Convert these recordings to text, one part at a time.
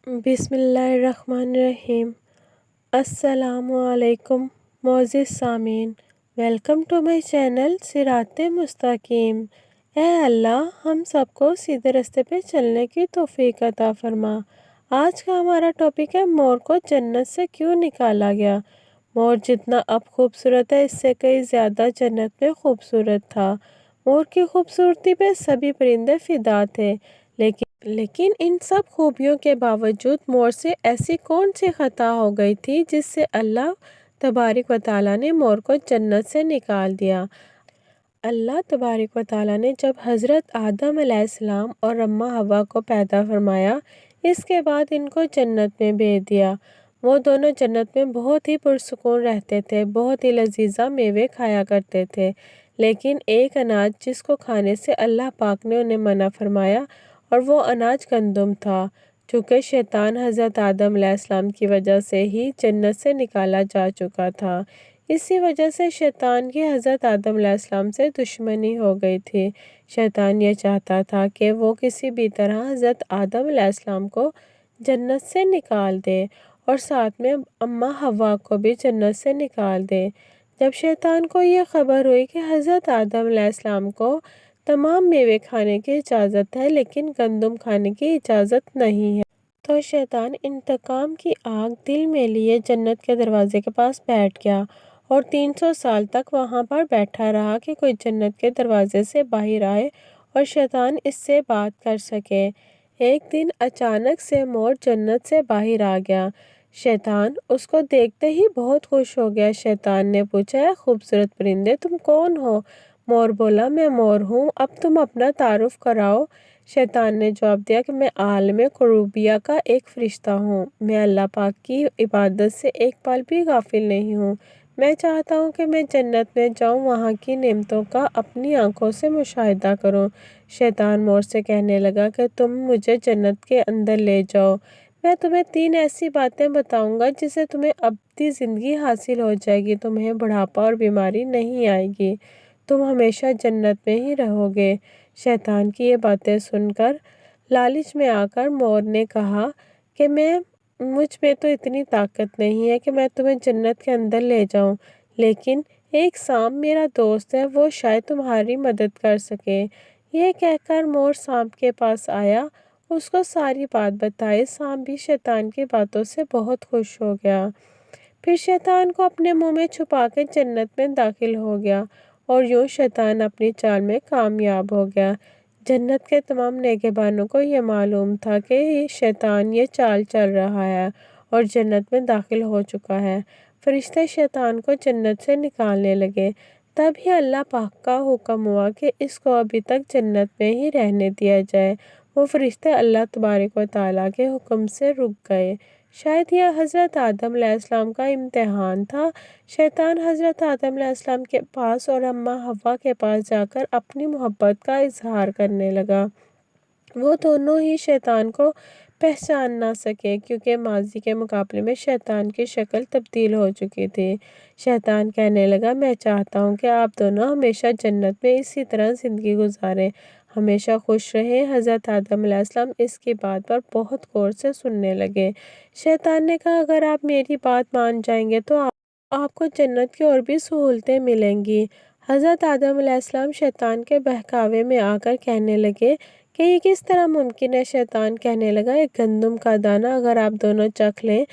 بسم اللہ الرحمن الرحیم۔ السلام علیکم معزز سامعین، ویلکم ٹو مائی چینل صراط مستقیم۔ اے اللہ ہم سب کو سیدھے راستے پہ چلنے کی توفیق عطا فرما۔ آج کا ہمارا ٹاپک ہے مور کو جنت سے کیوں نکالا گیا۔ مور جتنا اب خوبصورت ہے اس سے کئی زیادہ جنت میں خوبصورت تھا۔ مور کی خوبصورتی پہ سبھی پرندے فدا تھے، لیکن ان سب خوبیوں کے باوجود مور سے ایسی کون سی خطا ہو گئی تھی جس سے اللہ تبارک و تعالیٰ نے مور کو جنت سے نکال دیا۔ اللہ تبارک و تعالیٰ نے جب حضرت آدم علیہ السلام اور اماں حوا کو پیدا فرمایا، اس کے بعد ان کو جنت میں بھیج دیا۔ وہ دونوں جنت میں بہت ہی پرسکون رہتے تھے، بہت ہی لذیذ میوے کھایا کرتے تھے، لیکن ایک اناج جس کو کھانے سے اللہ پاک نے انہیں منع فرمایا اور وہ اناج گندم تھا، چونکہ شیطان حضرت آدم علیہ السلام کی وجہ سے ہی جنت سے نکالا جا چکا تھا۔ اسی وجہ سے شیطان کی حضرت آدم علیہ السلام سے دشمنی ہو گئی تھی۔ شیطان یہ چاہتا تھا کہ وہ کسی بھی طرح حضرت آدم علیہ السلام کو جنت سے نکال دے اور ساتھ میں اماں حوا کو بھی جنت سے نکال دے۔ جب شیطان کو یہ خبر ہوئی کہ حضرت آدم علیہ السلام کو تمام میوے کھانے کی اجازت ہے لیکن گندم کھانے کی اجازت نہیں ہے، تو شیطان انتقام کی آگ دل میں لیے جنت کے دروازے کے پاس بیٹھ گیا اور 300 سال تک وہاں پر بیٹھا رہا کہ کوئی جنت کے دروازے سے باہر آئے اور شیطان اس سے بات کر سکے۔ ایک دن اچانک سے مور جنت سے باہر آ گیا۔ شیطان اس کو دیکھتے ہی بہت خوش ہو گیا۔ شیطان نے پوچھا، اے خوبصورت پرندے تم کون ہو؟ مور بولا، میں مور ہوں، اب تم اپنا تعارف کراؤ۔ شیطان نے جواب دیا کہ میں عالم قروبیہ کا ایک فرشتہ ہوں، میں اللہ پاک کی عبادت سے ایک پل بھی غافل نہیں ہوں، میں چاہتا ہوں کہ میں جنت میں جاؤں، وہاں کی نعمتوں کا اپنی آنکھوں سے مشاہدہ کروں۔ شیطان مور سے کہنے لگا کہ تم مجھے جنت کے اندر لے جاؤ، میں تمہیں 3 ایسی باتیں بتاؤں گا جس سے تمہیں ابدی زندگی حاصل ہو جائے گی، تمہیں بڑھاپا اور بیماری نہیں آئے گی، تم ہمیشہ جنت میں ہی رہو گے۔ شیطان کی یہ باتیں سن کر لالچ میں آ کر مور نے کہا کہ مجھ میں تو اتنی طاقت نہیں ہے کہ میں تمہیں جنت کے اندر لے جاؤں، لیکن ایک سانپ میرا دوست ہے، وہ شاید تمہاری مدد کر سکے۔ یہ کہہ کر مور سانپ کے پاس آیا، اس کو ساری بات بتائی۔ سانپ بھی شیطان کی باتوں سے بہت خوش ہو گیا۔ پھر شیطان کو اپنے منہ میں چھپا کے جنت میں داخل ہو گیا اور یوں شیطان اپنی چال میں کامیاب ہو گیا۔ جنت کے تمام نگہبانوں کو یہ معلوم تھا کہ شیطان یہ چال چل رہا ہے اور جنت میں داخل ہو چکا ہے۔ فرشتے شیطان کو جنت سے نکالنے لگے، تب ہی اللہ پاک کا حکم ہوا کہ اس کو ابھی تک جنت میں ہی رہنے دیا جائے۔ وہ فرشتے اللہ تبارک و تعالیٰ کے حکم سے رک گئے۔ شاید یہ حضرت آدم علیہ السلام کا امتحان تھا۔ شیطان حضرت آدم علیہ السلام کے پاس اور اماں حوا کے پاس جا کر اپنی محبت کا اظہار کرنے لگا۔ وہ دونوں ہی شیطان کو پہچان نہ سکے کیونکہ ماضی کے مقابلے میں شیطان کی شکل تبدیل ہو چکی تھی۔ شیطان کہنے لگا، میں چاہتا ہوں کہ آپ دونوں ہمیشہ جنت میں اسی طرح زندگی گزاریں، ہمیشہ خوش رہیں۔ حضرت آدم علیہ السلام اس کی بات پر بہت غور سے سننے لگے۔ شیطان نے کہا، اگر آپ میری بات مان جائیں گے تو آپ کو جنت کی اور بھی سہولتیں ملیں گی۔ حضرت آدم علیہ السلام شیطان کے بہکاوے میں آ کر کہنے لگے کہ یہ کس طرح ممکن ہے؟ شیطان کہنے لگا، ایک گندم کا دانہ اگر آپ دونوں چکھ لیں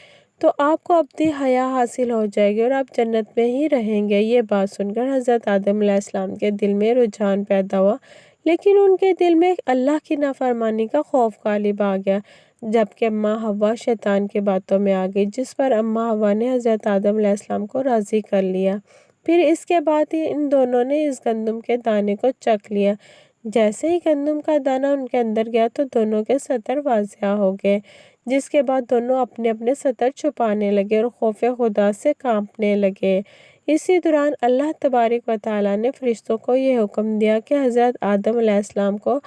تو آپ کو ابدی حیا حاصل ہو جائے گی اور آپ جنت میں ہی رہیں گے۔ یہ بات سن کر حضرت آدم علیہ السلام کے دل میں رجحان پیدا ہوا، لیکن ان کے دل میں اللہ کی نافرمانی کا خوف غالب آ گیا۔ جبکہ اماں حوا شیطان کی باتوں میں آ گئی، جس پر اماں حوا نے حضرت آدم علیہ السلام کو راضی کر لیا۔ پھر اس کے بعد ہی ان دونوں نے اس گندم کے دانے کو چکھ لیا۔ جیسے ہی گندم کا دانہ ان کے اندر گیا تو دونوں کے سطر واضح ہو گئے، جس کے بعد دونوں اپنے اپنے سطر چھپانے لگے اور خوف خدا سے کانپنے لگے۔ اسی دوران اللہ تبارک و تعالیٰ نے فرشتوں کو یہ حکم دیا کہ حضرت آدم علیہ السلام کو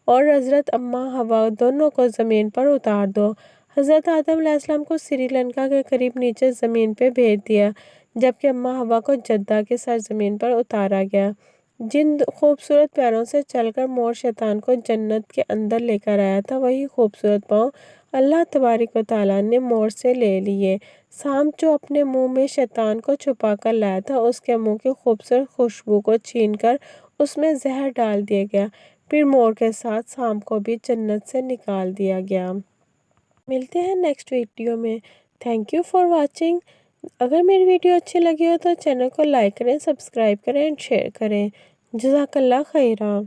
اور حضرت اماں حوا دونوں کو زمین پر اتار دو۔ حضرت آدم علیہ السلام کو سری لنکا کے قریب نیچے زمین پہ بھیج دیا، جبکہ اماں حوا کو جدہ کے سرزمین پر اتارا گیا۔ جن خوبصورت پیروں سے چل کر مور شیطان کو جنت کے اندر لے کر آیا تھا، وہی خوبصورت پاؤں اللہ تبارک و تعالیٰ نے مور سے لے لیے۔ سانپ جو اپنے منہ میں شیطان کو چھپا کر لایا تھا، اس کے منہ کی خوبصورت خوشبو کو چھین کر اس میں زہر ڈال دیا گیا۔ پھر مور کے ساتھ سانپ کو بھی جنت سے نکال دیا گیا۔ ملتے ہیں نیکسٹ ویڈیو میں۔ Thank you for watching. اگر میری ویڈیو اچھی لگی ہو تو چینل کو لائک کریں، سبسکرائب کریں اور شیئر کریں۔ جزاک اللہ خیرہ۔